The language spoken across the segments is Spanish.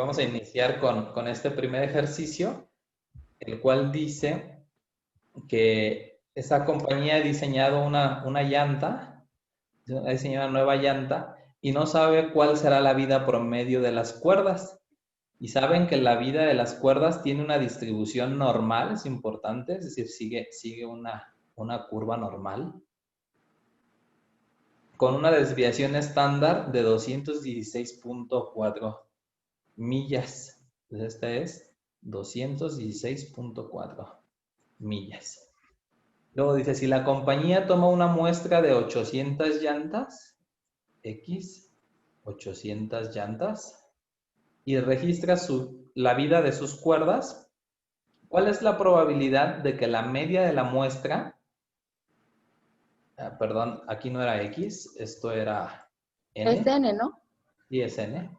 Vamos a iniciar con este primer ejercicio, el cual dice que esa compañía ha diseñado una llanta, ha diseñado una nueva llanta y no sabe cuál será la vida promedio de las cuerdas. Y saben que la vida de las cuerdas tiene una distribución normal, es importante, es decir, sigue una curva normal, con una desviación estándar de 216.4 millas. Entonces esta es 216.4 millas. Luego dice, si la compañía toma una muestra de 800 llantas, X, 800 llantas, y registra la vida de sus cuerdas, ¿cuál es la probabilidad de que la media de la muestra, perdón, aquí no era X, esto era N? Es N, ¿no? Sí, es N.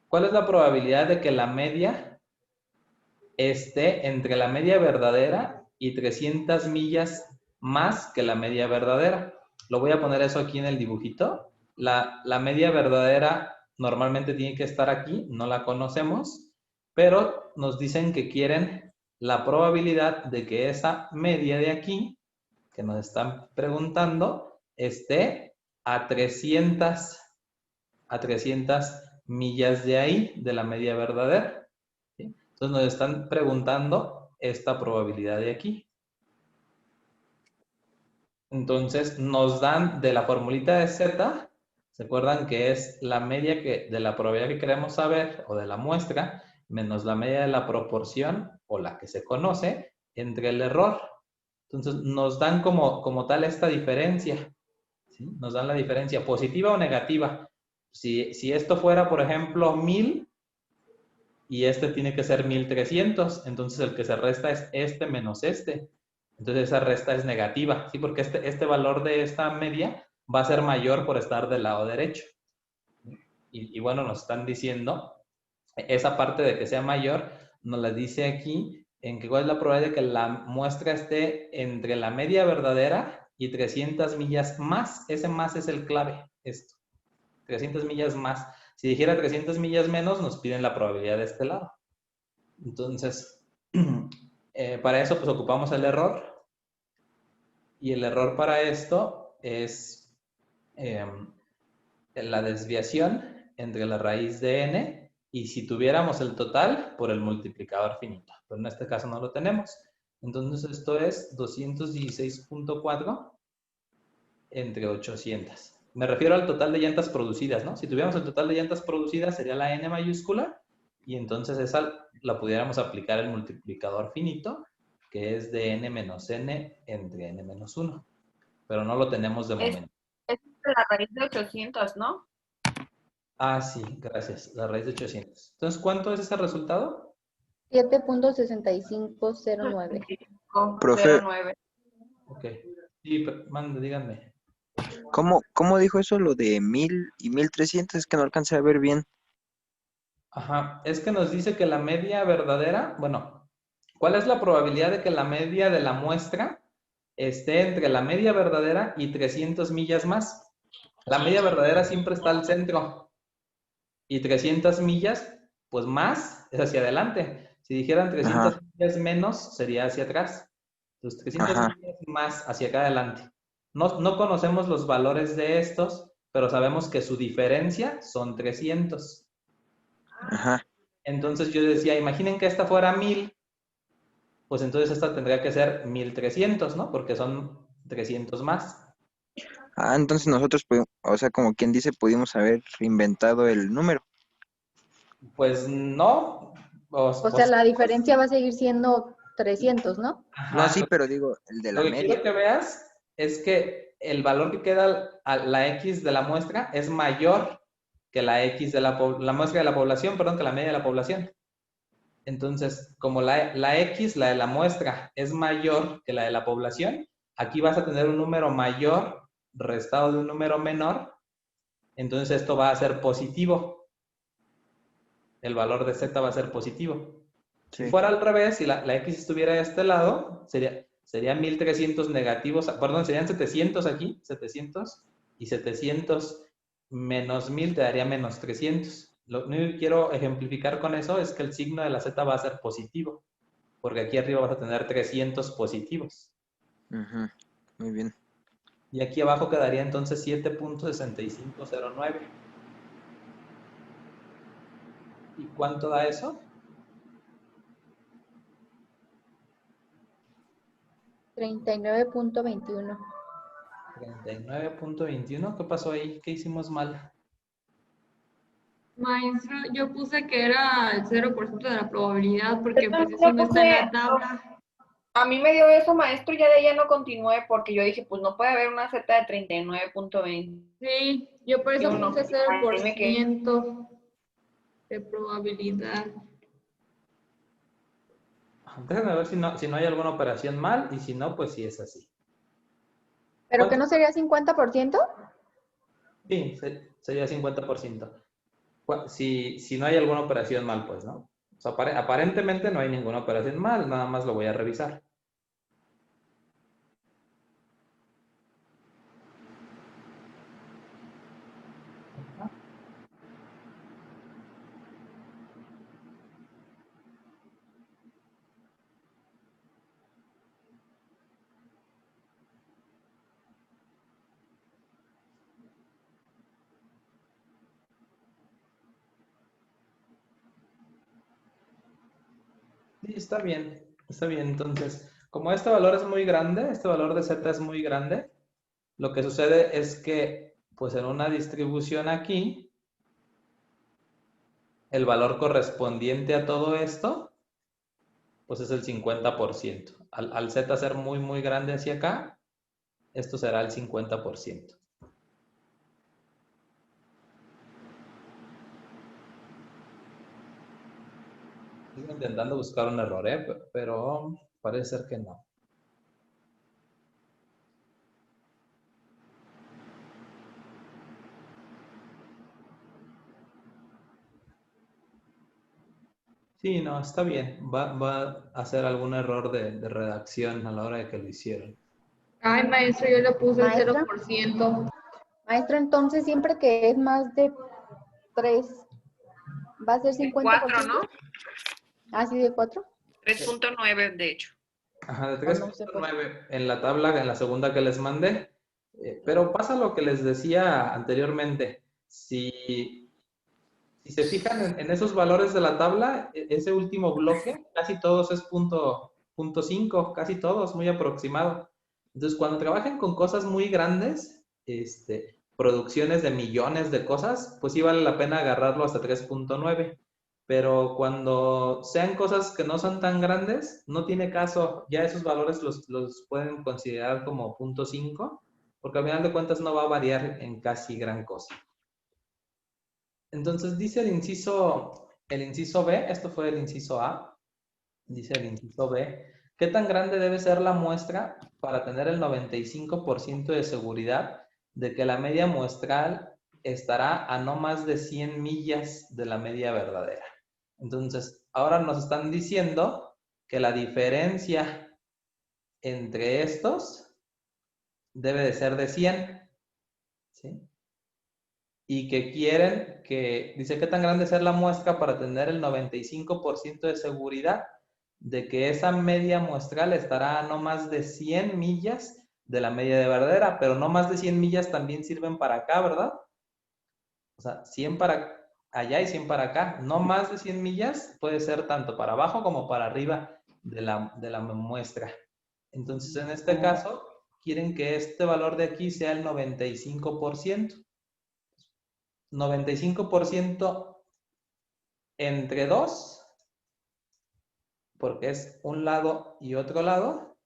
¿Cuál es la probabilidad de que la media esté entre la media verdadera y 300 millas más que la media verdadera? Lo voy a poner eso aquí en el dibujito. La media verdadera normalmente tiene que estar aquí, no la conocemos, pero nos dicen que quieren la probabilidad de que esa media de aquí, que nos están preguntando, esté a 300 millas de ahí, de la media verdadera. ¿Sí? Entonces nos están preguntando esta probabilidad de aquí. Entonces nos dan de la formulita de Z, ¿se acuerdan que es la media de la probabilidad que queremos saber o de la muestra menos la media de la proporción o la que se conoce entre el error? Entonces nos dan como tal esta diferencia, ¿sí? Nos dan la diferencia positiva o negativa. Si esto fuera, por ejemplo, 1000 y este tiene que ser 1300, entonces el que se resta es este menos este. Entonces esa resta es negativa, ¿sí? Porque este valor de esta media va a ser mayor por estar del lado derecho. Y bueno, nos están diciendo, esa parte de que sea mayor, nos la dice aquí, en que cuál es la probabilidad de que la muestra esté entre la media verdadera y 300 millas más. Ese más es el clave, esto. 300 millas más. Si dijera 300 millas menos, nos piden la probabilidad de este lado. Entonces, para eso pues ocupamos el error. Y el error para esto es la desviación entre la raíz de n y si tuviéramos el total por el multiplicador finito. Pero en este caso no lo tenemos. Entonces esto es 216.4 entre 800. Me refiero al total de llantas producidas, ¿no? Si tuviéramos el total de llantas producidas sería la n mayúscula y entonces esa la pudiéramos aplicar el multiplicador finito, que es de n menos n entre n menos 1. Pero no lo tenemos de momento. Es la raíz de 800, ¿no? Ah, sí, gracias. La raíz de 800. Entonces, ¿cuánto es ese resultado? 7.6509. Profe. 09. Ok. Sí, mande, díganme. ¿Cómo dijo eso lo de 1000 y 1300? Es que no alcancé a ver bien. Ajá. Es que nos dice que la media verdadera, bueno, ¿cuál es la probabilidad de que la media de la muestra esté entre la media verdadera y 300 millas más? La media verdadera siempre está al centro y 300 millas, pues más, es hacia adelante. Si dijeran 300 Ajá, millas menos, sería hacia atrás. Entonces, 300 ajá, millas más hacia acá adelante. No conocemos los valores de estos, pero sabemos que su diferencia son 300. ajá. Entonces yo decía, imaginen que esta fuera 1000, pues entonces esta tendría que ser 1300, ¿no? Porque son 300 más. Ah, entonces nosotros, o sea, como quien dice, pudimos haber inventado el número. Pues no. O sea, la diferencia va a seguir siendo 300, ¿no? No, Ajá, sí, pero digo, el de lo la que quiero media. que veas es que el valor que queda a la X de la muestra es mayor que la X de la muestra de la población, perdón, que la media de la población. Entonces, como la X, la de la muestra, es mayor que la de la población, aquí vas a tener un número mayor restado de un número menor, entonces esto va a ser positivo. El valor de Z va a ser positivo. Si Sí. fuera al revés, si la X estuviera de este lado, serían 1300 negativos, perdón, serían 700 aquí, 700, y 700 menos 1000 te daría menos 300. Lo único que quiero ejemplificar con eso es que el signo de la z va a ser positivo, porque aquí arriba vas a tener 300 positivos. Ujú, muy bien. Y aquí abajo quedaría entonces 7.6509. ¿Y cuánto da eso? 39.21. 39.21. ¿Qué pasó ahí? ¿Qué hicimos mal? Maestro, yo puse que era el 0% de la probabilidad porque Yo pues también eso lo no está en la puse. tabla. A mí me dio eso, maestro, y ya de ahí ya no continué porque yo dije, pues no puede haber una Z de 39.20. Sí, yo por eso Yo no, puse ahí me quedé. 0% de probabilidad. Déjenme ver si no hay alguna operación mal, y si no, pues sí es así. ¿Pero que ¿Cuánto? no sería 50%? Sí, sería 50%. Si no hay alguna operación mal, pues, ¿no? O sea, aparentemente no hay ninguna operación mal, nada más lo voy a revisar. Sí, está bien, está bien. Entonces, como este valor es muy grande, este valor de z es muy grande, lo que sucede es que, pues en una distribución aquí, el valor correspondiente a todo esto, pues es el 50%. Al z ser muy, muy grande hacia acá, esto será el 50%. Sigo intentando buscar un error, pero parece ser que no. Sí, no, está bien. Va a hacer algún error de redacción a la hora de que lo hicieron. Ay, maestro, yo le puse el Maestra. 0%. Maestro, entonces siempre que es más de 3, ¿va a ser De 4, 50%? ¿no? ¿Así de 4? 3.9, de hecho. Ajá, de O no sé por qué. 3.9 en la tabla, en la segunda que les mandé. Pero pasa lo que les decía anteriormente. Si se fijan en esos valores de la tabla, ese último bloque, casi todos es punto 5, casi todos, muy aproximado. Entonces, cuando trabajen con cosas muy grandes, producciones de millones de cosas, pues sí vale la pena agarrarlo hasta 3.9. Pero cuando sean cosas que no son tan grandes, no tiene caso, ya esos valores los pueden considerar como punto 5, porque al final de cuentas no va a variar en casi gran cosa. Entonces dice el inciso B, esto fue el inciso A, dice el inciso B, ¿qué tan grande debe ser la muestra para tener el 95% de seguridad de que la media muestral estará a no más de 100 millas de la media verdadera? Entonces, ahora nos están diciendo que la diferencia entre estos debe de ser de 100, ¿sí? Y que quieren que, dice, ¿qué tan grande ser la muestra para tener el 95% de seguridad de que esa media muestral estará a no más de 100 millas de la media de verdadera? Pero no más de 100 millas también sirven para acá, ¿verdad? O sea, 100 para allá y 100 para acá. No más de 100 millas puede ser tanto para abajo como para arriba de la muestra. Entonces, en este caso, quieren que este valor de aquí sea el 95%. 95% entre 2, porque es un lado y otro lado,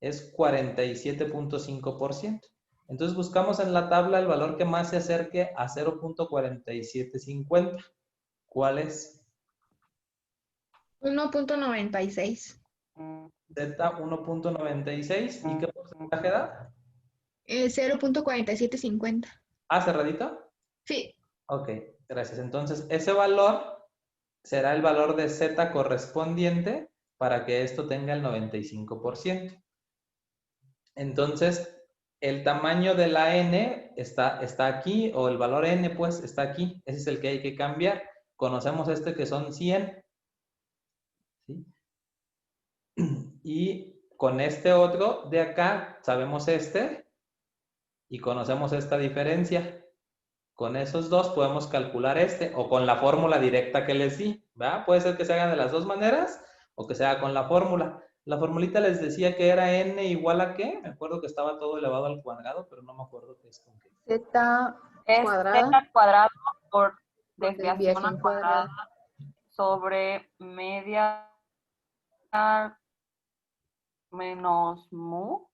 es 47.5%. Entonces buscamos en la tabla el valor que más se acerque a 0.4750. ¿Cuál es? 1.96. Z 1.96. ¿Y qué porcentaje da? 0.4750. Ah, cerradito. Sí. Ok, gracias. Entonces ese valor será el valor de Z correspondiente para que esto tenga el 95%. Entonces, el tamaño de la n está aquí, o el valor n pues está aquí. Ese es el que hay que cambiar. conocemos este que son 100. ¿Sí? Y con este otro de acá sabemos este y conocemos esta diferencia. Con esos dos podemos calcular este o con la fórmula directa que les di, ¿verdad? Puede ser que se haga de las dos maneras o que se haga con la fórmula. La formulita les decía que era n igual a ¿qué? Me acuerdo que estaba todo elevado al cuadrado, pero no me acuerdo qué es con qué. Z Es cuadrada z al cuadrado por por desviación al cuadrado sobre media menos mu,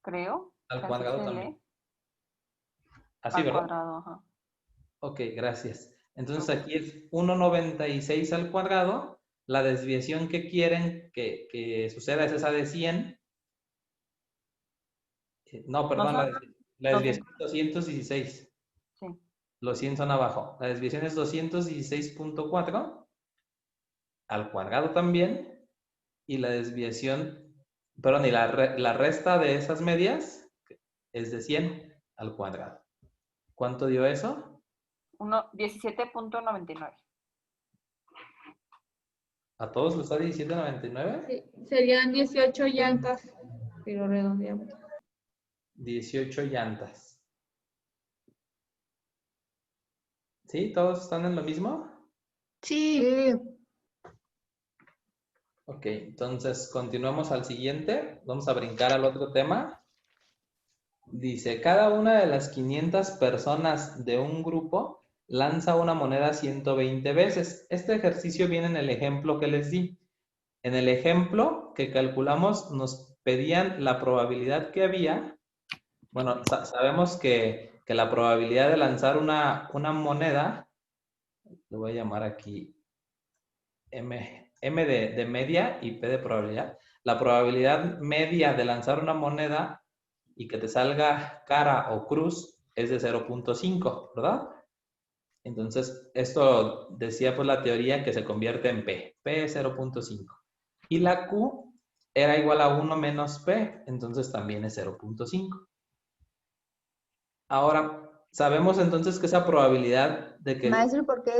creo. Al que así cuadrado se también. lee. Así, Al ¿verdad? cuadrado, ajá. Ok, gracias. Entonces aquí es 1,96 al cuadrado. La desviación que quieren que suceda es esa de 100. No, perdón, la desviación es 216. Sí. Los 100 son abajo. La desviación es 216.4 al cuadrado también. Y la desviación, perdón, y la resta de esas medias es de 100 al cuadrado. ¿Cuánto dio eso? 17.99. ¿A todos les da 17.99? Sí, serían 18 llantas, pero redondeamos. 18 llantas. ¿Sí? ¿Todos están en lo mismo? Sí. Ok, entonces continuamos al siguiente. Vamos a brincar al otro tema. Dice, cada una de las 500 personas de un grupo lanza una moneda 120 veces. Este ejercicio viene en el ejemplo que les di. En el ejemplo que calculamos nos pedían la probabilidad que había. Bueno, sabemos que la probabilidad de lanzar una moneda, le voy a llamar aquí M de media y P de probabilidad. La probabilidad media de lanzar una moneda y que te salga cara o cruz es de 0.5, ¿verdad? Entonces, esto decía pues la teoría que se convierte en P. P es 0.5. Y la Q era igual a 1 menos P, entonces también es 0.5. Ahora, sabemos entonces que esa probabilidad de que... Maestro, ¿por qué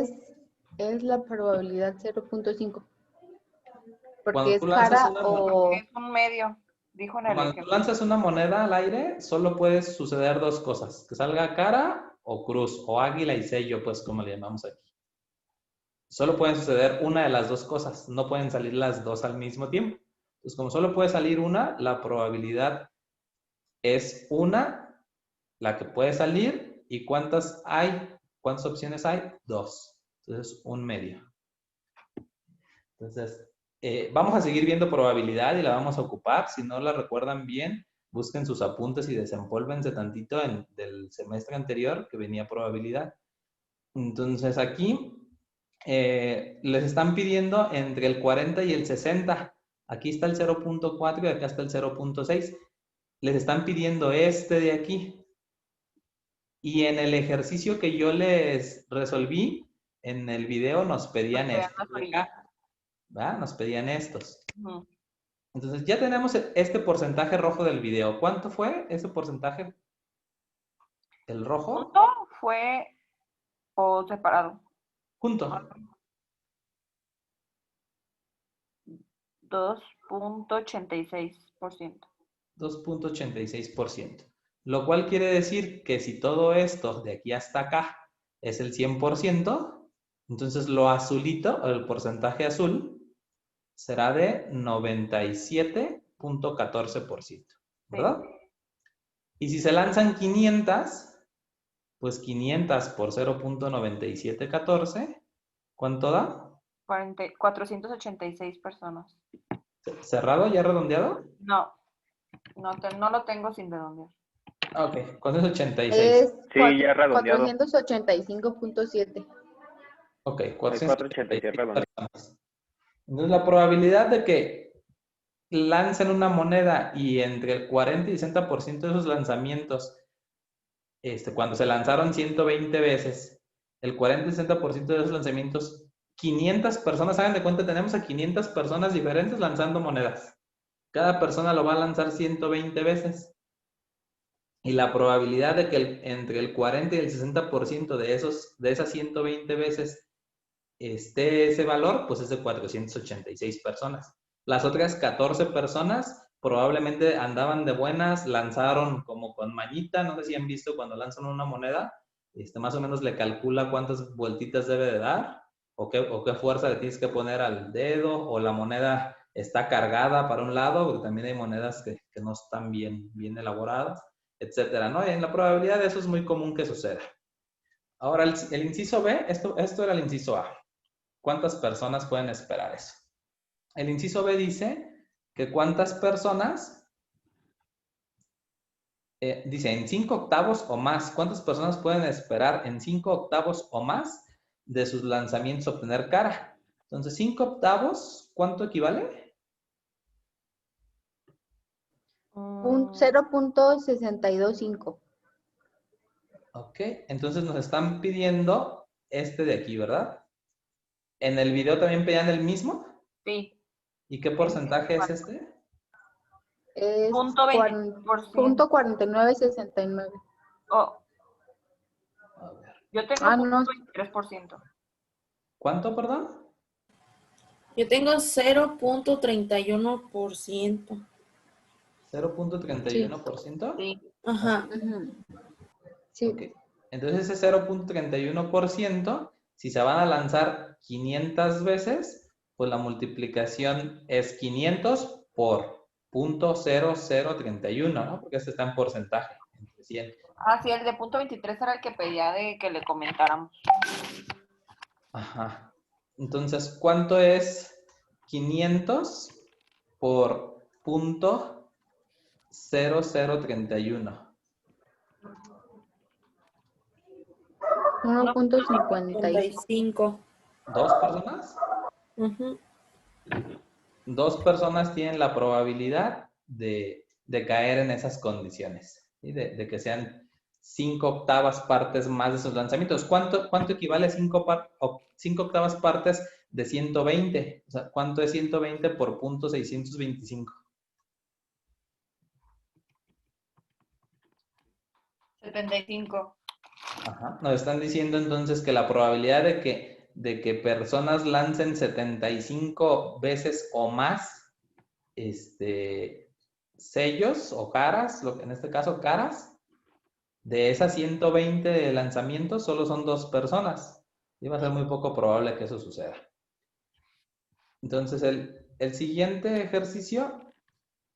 es la probabilidad 0.5? Porque Cuando es tú lanzas cara una o... Es un medio, dijo en el Cuando tú ejemplo. lanzas una moneda al aire, solo puede suceder dos cosas, que salga cara o cruz, o águila y sello, pues como le llamamos aquí. Solo pueden suceder una de las dos cosas, no pueden salir las dos al mismo tiempo. Entonces, como solo puede salir una, la probabilidad es una, la que puede salir, ¿y cuántas hay? ¿Cuántas opciones hay? Dos. Entonces, un medio. Entonces, vamos a seguir viendo probabilidad y la vamos a ocupar. Si no la recuerdan bien, busquen sus apuntes y desempólvense tantito del semestre anterior que venía probabilidad. Entonces, aquí les están pidiendo entre el 40 y el 60. Aquí está el 0.4 y acá está el 0.6. Les están pidiendo este de aquí. Y en el ejercicio que yo les resolví, en el video nos pedían estos de acá. ¿Va? Nos pedían estos. Ujú. Entonces ya tenemos este porcentaje rojo del video. ¿Cuánto fue ese porcentaje? ¿El rojo? ¿Junto fue o separado? Junto. 2.86%. 2.86%. Lo cual quiere decir que si todo esto de aquí hasta acá es el 100%, entonces lo azulito, el porcentaje azul, será de 97.14%. ¿Verdad? Sí. Y si se lanzan 500, pues 500 por 0.9714, ¿cuánto da? 486 personas. ¿Cerrado, ya redondeado? No lo tengo sin redondear. Ok, con eso 86. Es Sí, ya redondeado. 485.7. Ok, Hay 486 486 redondeados. personas. Entonces la probabilidad de que lancen una moneda y entre el 40 y 60% de esos lanzamientos, cuando se lanzaron 120 veces, el 40 y 60% de esos lanzamientos, 500 personas, hagan de cuenta, tenemos a 500 personas diferentes lanzando monedas. Cada persona lo va a lanzar 120 veces. Y la probabilidad de que entre el 40 y el 60% de esas 120 veces esté ese valor, pues es de 486 personas. Las otras 14 personas probablemente andaban de buenas, lanzaron como con mañita, no sé si han visto cuando lanzan una moneda, más o menos le calcula cuántas vueltitas debe de dar, o qué fuerza le tienes que poner al dedo, o la moneda está cargada para un lado, porque también hay monedas que no están bien elaboradas, etcétera, ¿no? Y en la probabilidad eso es muy común que suceda. Ahora, el inciso B, esto era el inciso A. ¿Cuántas personas pueden esperar eso? El inciso B dice que cuántas personas, dice en 5 octavos o más, ¿cuántas personas pueden esperar en 5 octavos o más de sus lanzamientos obtener cara? Entonces, 5 octavos, ¿cuánto equivale? 0.625. Ok, entonces nos están pidiendo este de aquí, ¿verdad? ¿En el video también pedían el mismo? Sí. ¿Y qué porcentaje es este? Es Punto 20%. 0.4969. Oh, A ver. yo tengo Ah, no. 23%. ¿Cuánto, perdón? Yo tengo 0.31%. 0.31%. Sí. Ajá. Ujú. Sí. Ok. Entonces ese 0.31%, si se van a lanzar 500 veces, pues la multiplicación es 500 por 0.0031, ¿no? Porque este está en porcentaje, entre 100. Ah, sí, el de punto 23 era el que pedía de que le comentáramos. Ajá. Entonces, ¿cuánto es 500 por 0.0031? 1.55. 35. ¿Dos personas? Ujú. 2 personas tienen la probabilidad de caer en esas condiciones, ¿sí? De que sean 5 octavas partes más de sus lanzamientos. ¿Cuánto equivale a 5 octavas partes de 120? O sea, ¿cuánto es 120 por 0.625? 75. Ajá. Nos están diciendo entonces que la probabilidad de que personas lancen 75 veces o más sellos o caras, en este caso caras, de esas 120 de lanzamientos solo son 2 personas. Y va a ser muy poco probable que eso suceda. Entonces, el siguiente ejercicio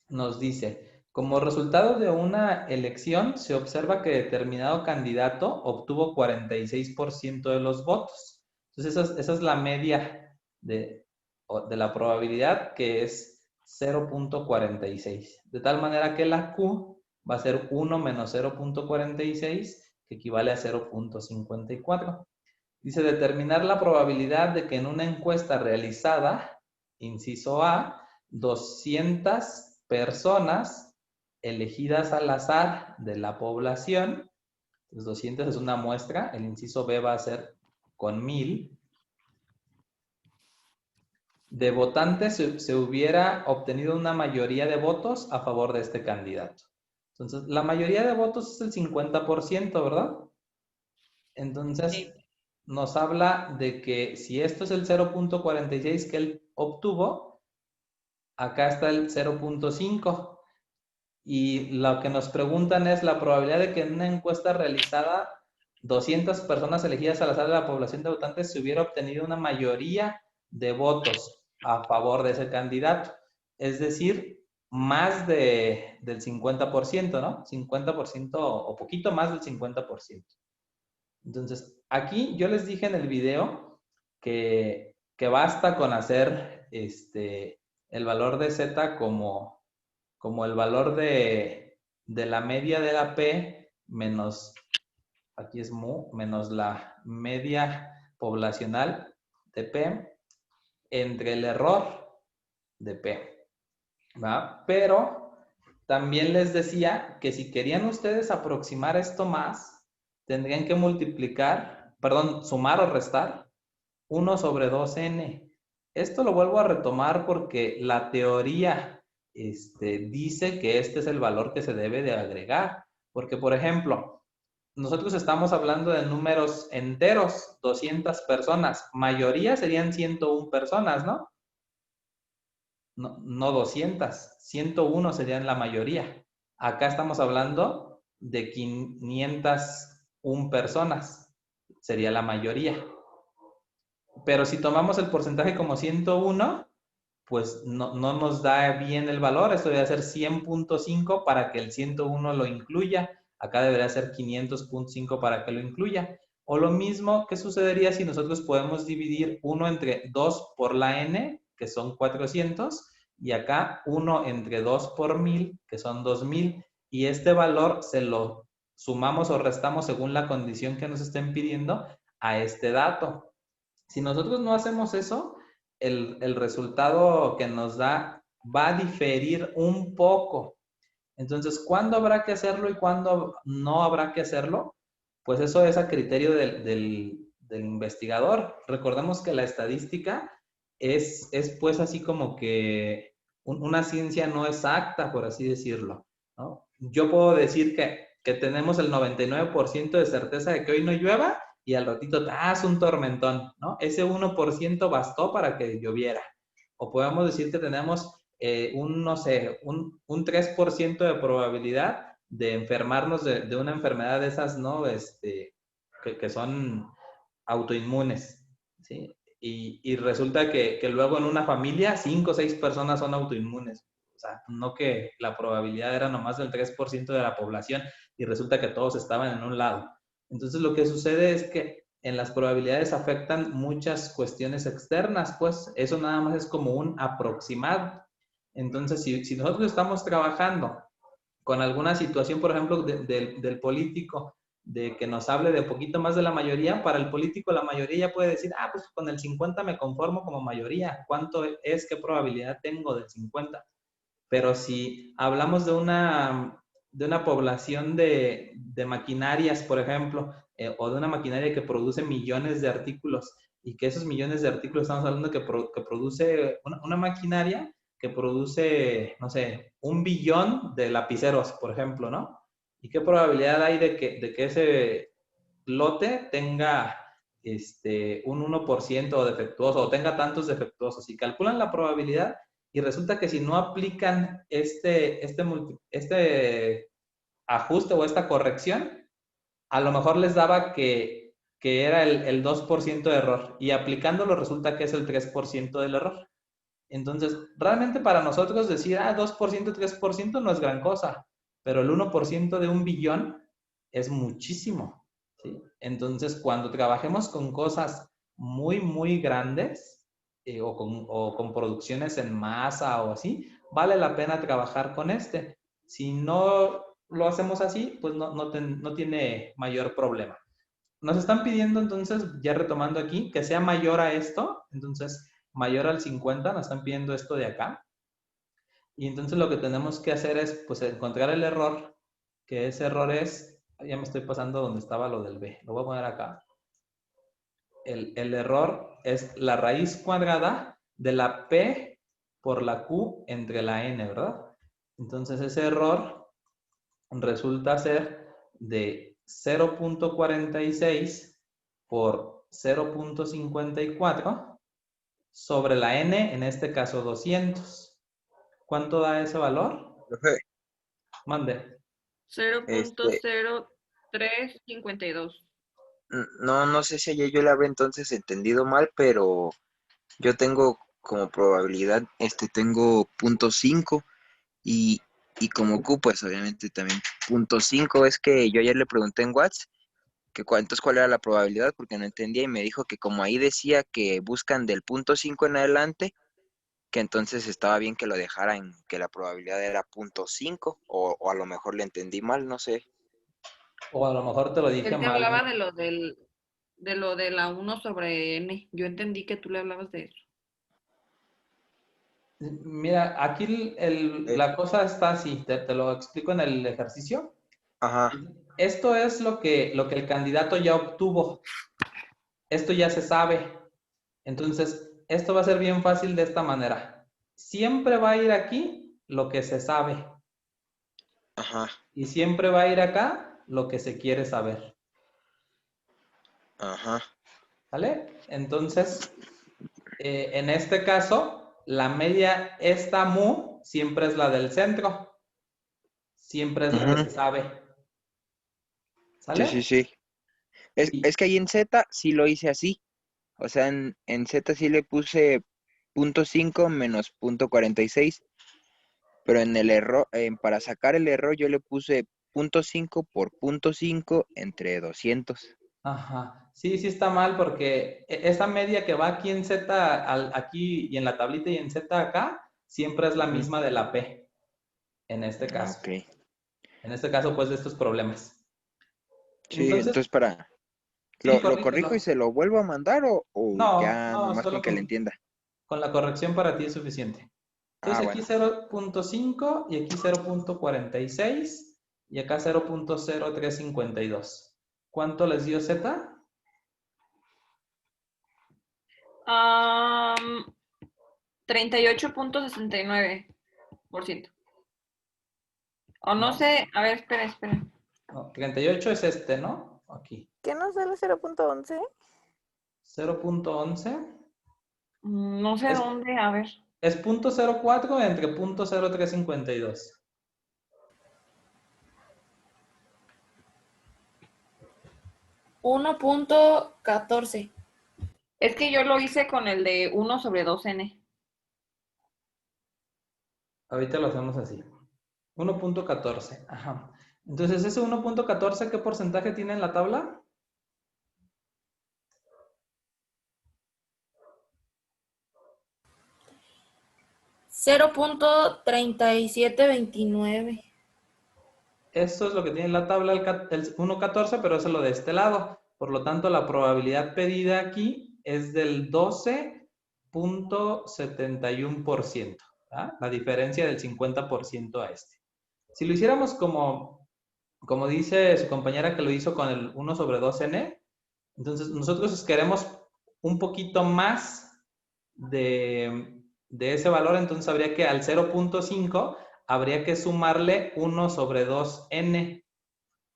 nos dice, como resultado de una elección, se observa que determinado candidato obtuvo 46% de los votos. Entonces, esa es la media de la probabilidad, que es 0.46. De tal manera que la Q va a ser 1 menos 0.46, que equivale a 0.54. Dice, determinar la probabilidad de que en una encuesta realizada, inciso A, 200 personas elegidas al azar de la población, entonces 200 es una muestra, el inciso B va a ser con 1000, de votantes se hubiera obtenido una mayoría de votos a favor de este candidato. Entonces, la mayoría de votos es el 50%, ¿verdad? Entonces, Sí. nos habla de que si esto es el 0.46 que él obtuvo, acá está el 0.5. Y lo que nos preguntan es la probabilidad de que en una encuesta realizada 200 personas elegidas al azar de la población de votantes se hubiera obtenido una mayoría de votos a favor de ese candidato. Es decir, más del 50%, ¿no? 50% o poquito más del 50%. Entonces, aquí yo les dije en el video que basta con hacer el valor de Z como el valor de la media de la P menos, aquí es mu, menos la media poblacional de P entre el error de P, ¿va? Pero también les decía que si querían ustedes aproximar esto más, tendrían que sumar o restar 1 sobre 2n. Esto lo vuelvo a retomar porque la teoría dice que este es el valor que se debe de agregar. Porque, por ejemplo, nosotros estamos hablando de números enteros, 200 personas. Mayoría serían 101 personas, ¿no? No 200, 101 serían la mayoría. Acá estamos hablando de 501 personas, sería la mayoría. Pero si tomamos el porcentaje como 101, pues no nos da bien el valor. Esto debe ser 100.5 para que el 101 lo incluya. Acá debería ser 500.5 para que lo incluya. O lo mismo que sucedería si nosotros podemos dividir 1 entre 2 por la n, que son 400, y acá 1 entre 2 por 1000, que son 2000, y este valor se lo sumamos o restamos según la condición que nos estén pidiendo a este dato. Si nosotros no hacemos eso, el resultado que nos da va a diferir un poco. Entonces, ¿cuándo habrá que hacerlo y cuándo no habrá que hacerlo? Pues eso es a criterio del investigador. Recordemos que la estadística es pues así como que una ciencia no exacta, por así decirlo, ¿no? Yo puedo decir que tenemos el 99% de certeza de que hoy no llueva y al ratito es un tormentón, ¿no? Ese 1% bastó para que lloviera. O podemos decir que tenemos no sé, un 3% de probabilidad de enfermarnos de una enfermedad de esas, ¿no? Que son autoinmunes, ¿sí? Y resulta que luego en una familia 5 o 6 personas son autoinmunes. O sea, no que la probabilidad era nomás del 3% de la población y resulta que todos estaban en un lado. Entonces lo que sucede es que en las probabilidades afectan muchas cuestiones externas, pues eso nada más es como un aproximado. Entonces, si nosotros estamos trabajando con alguna situación, por ejemplo, del político, de que nos hable de poquito más de la mayoría, para el político la mayoría ya puede decir, pues con el 50 me conformo como mayoría. ¿Cuánto es? ¿Qué probabilidad tengo del 50? Pero si hablamos de una población de maquinarias, por ejemplo, o de una maquinaria que produce millones de artículos, y que esos millones de artículos estamos hablando que produce una maquinaria que produce, no sé, 1 billón de lapiceros, por ejemplo, ¿no? ¿Y qué probabilidad hay de que ese lote tenga un 1% defectuoso o tenga tantos defectuosos? Si calculan la probabilidad y resulta que si no aplican este ajuste o esta corrección, a lo mejor les daba que era el 2% de error y aplicándolo resulta que es el 3% del error. Entonces, realmente para nosotros decir, 2%, 3% no es gran cosa, pero el 1% de 1 billón es muchísimo, ¿sí? Entonces, cuando trabajemos con cosas muy, muy grandes o con producciones en masa o así, vale la pena trabajar con este. Si no lo hacemos así, pues no tiene mayor problema. Nos están pidiendo entonces, ya retomando aquí, que sea mayor a esto, entonces mayor al 50, nos están pidiendo esto de acá. Y entonces lo que tenemos que hacer es pues encontrar el error, que ese error es, ya me estoy pasando donde estaba lo del b, lo voy a poner acá. El error es la raíz cuadrada de la p por la q entre la n, ¿verdad? Entonces ese error resulta ser de 0.46 por 0.54 sobre la n, en este caso 200. ¿Cuánto da ese valor? Profe, Este, 0.0352. no sé si yo la habré entonces entendido mal, pero yo tengo como probabilidad, tengo 0.5 y como Q, pues obviamente también 0.5. Es que yo ayer le pregunté en WhatsApp que entonces cuál era la probabilidad, porque no entendía y me dijo que como ahí decía que buscan del 0.5 en adelante, que entonces estaba bien que lo dejaran, que la probabilidad era 0.5 o a lo mejor le entendí mal, no sé. O a lo mejor te lo dije Él te mal. hablaba de lo de la 1 sobre n. Yo entendí que tú le hablabas de eso. Mira, aquí la cosa está así, te lo explico en el ejercicio. Ajá. Esto es lo que el candidato ya obtuvo. Esto ya se sabe. Entonces, esto va a ser bien fácil de esta manera. Siempre va a ir aquí lo que se sabe. Ajá, Y siempre va a ir acá lo que se quiere saber. ajá. ¿Vale? Entonces, en este caso, la media esta mu siempre es la del centro. Siempre es la que Ujú. se sabe. Sí, sí, ¿Sale? sí. Es Y, que ahí en Z sí lo hice así. O sea, en Z sí le puse .5 menos .46, pero en el error, para sacar el error yo le puse .5 por .5 entre 200. ajá. Sí, sí está mal porque esa media que va aquí en Z, aquí y en la tablita y en Z acá, siempre es la Ujú. misma de la P, en este Ah, caso. ok. En este caso, pues, de estos problemas. Sí, Entonces, entonces para... sí, ¿Lo corrijo y corrígelo. se lo vuelvo a mandar o No, ya no, nomás solo con que le entienda? con la corrección para ti es suficiente. Ah, Entonces aquí bueno. 0.5 y aquí 0.46 y acá 0.0352. ¿Cuánto les dio Z? Am, 38.69%. O no No, sé, a ver, espera. no, 38 es este, ¿no? Aquí. ¿Qué nos sale 0.11? 0.11 No sé es, dónde, a ver. es 0.04 entre 0.0352. 1.14. Es que yo lo hice con el de 1/2n. Ahorita lo hacemos así. 1.14. Ajá. Entonces, ese 1.14, ¿qué porcentaje tiene en la tabla? 0.3729. Eso es lo que tiene en la tabla el 1.14, pero eso es lo de este lado. Por lo tanto, la probabilidad pedida aquí es del 12.71%. ¿Ah? La diferencia del 50% a este. Si lo hiciéramos como dice su compañera que lo hizo con el 1/2n, entonces nosotros queremos un poquito más de ese valor, entonces habría que al 0.5 habría que sumarle 1/2n,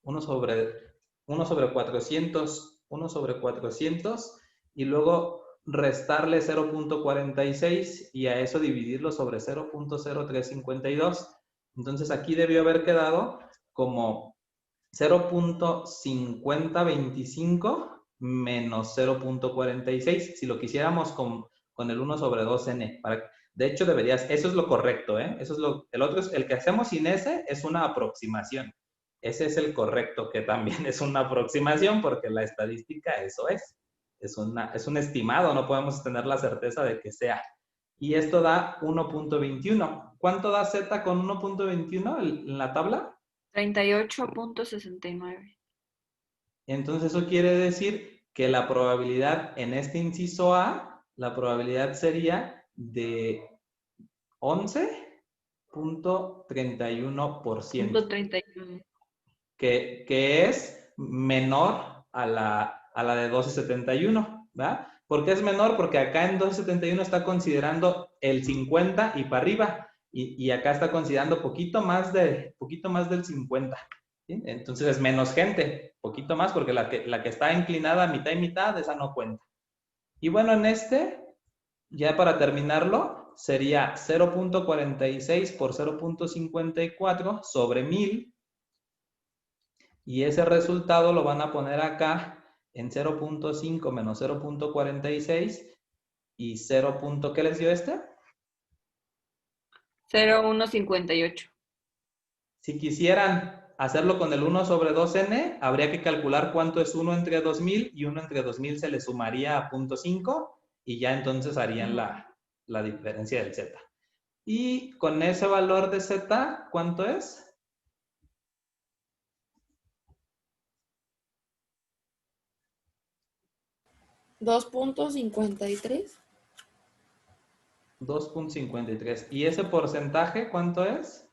1/400, y luego restarle 0.46 y a eso dividirlo sobre 0.0352. Entonces aquí debió haber quedado como 0.5025 menos 0.46. Si lo quisiéramos con el 1/2n. De hecho, deberías, eso es lo correcto, ¿eh? Eso es el otro es, el que hacemos sin ese es una aproximación. Ese es el correcto, que también es una aproximación porque la estadística eso es. Es un estimado, no podemos tener la certeza de que sea. Y esto da 1.21. ¿Cuánto da Z con 1.21 en la tabla? 38.69. Entonces eso quiere decir que la probabilidad en este inciso A, la probabilidad sería de 11.31%, 31. que es menor a la de 12.71, ¿verdad? ¿Por qué es menor? Porque acá en 12.71 está considerando el 50 y para arriba, y acá está considerando poquito más del 50. ¿Sí? Entonces es menos gente, poquito más, porque la que está inclinada mitad y mitad, esa no cuenta. Y bueno, en este, ya para terminarlo, sería 0.46 por 0.54 sobre 1000, y ese resultado lo van a poner acá en 0.5 menos 0.46 y 0. ¿Qué les dio este? 0.158. Si quisieran hacerlo con el 1/2n, habría que calcular cuánto es 1 entre 2000 y 1 entre 2000 se le sumaría a 0.5 y ya entonces harían la diferencia del z. Y con ese valor de z, ¿cuánto es? 2.53. 2.53. ¿Y ese porcentaje cuánto es?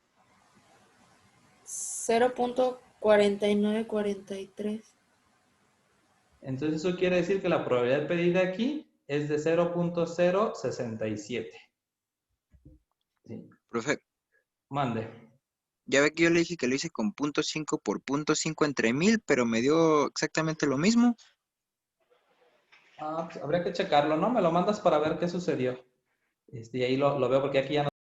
0.4943. Entonces eso quiere decir que la probabilidad pedida aquí es de 0.067. ¿Sí? Profe, Mande. Ya ve que yo le dije que lo hice con 0.5 por 0.5 entre 1000, pero me dio exactamente lo mismo. Ah, pues habría que checarlo, ¿no? Me lo mandas para ver qué sucedió. Y ahí lo veo porque aquí ya no